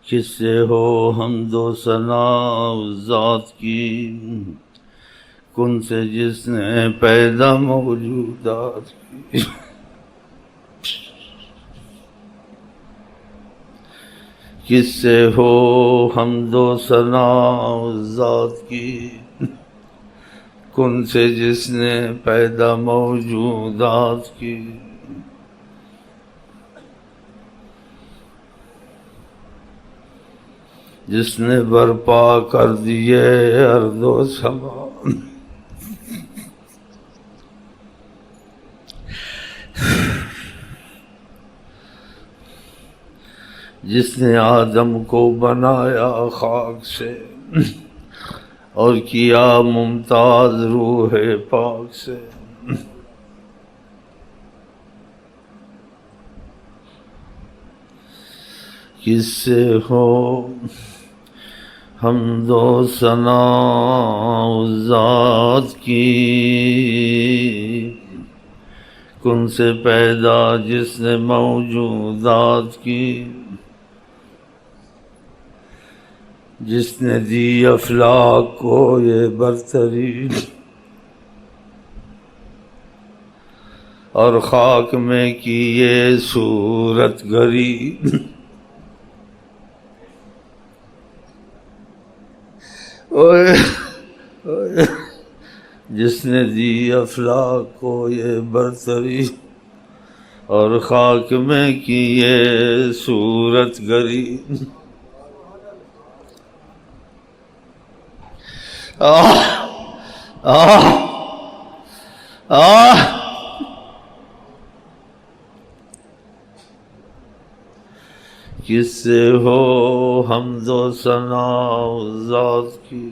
کس سے ہو حمد و ثنا اس ذات کی، کن سے جس نے پیدا موجودات کی. کس سے ہو حمد و ثنا اس ذات کی، کن سے جس نے پیدا موجودات کی. جس نے برپا کر دیے ارض و سما، جس نے آدم کو بنایا خاک سے اور کیا ممتاز روح پاک سے. کس سے ہو حمد و ثنا اس ذات کی، کن سے پیدا جس نے موجودات کی. جس نے دی افلاک کو یہ برتری اور خاک میں کی یہ صورت گری. جس نے دی افلاک کو یہ برتری اور خاک میں کی یہ صورت گری. کس سے ہو حمد و ثنا اس ذات کی.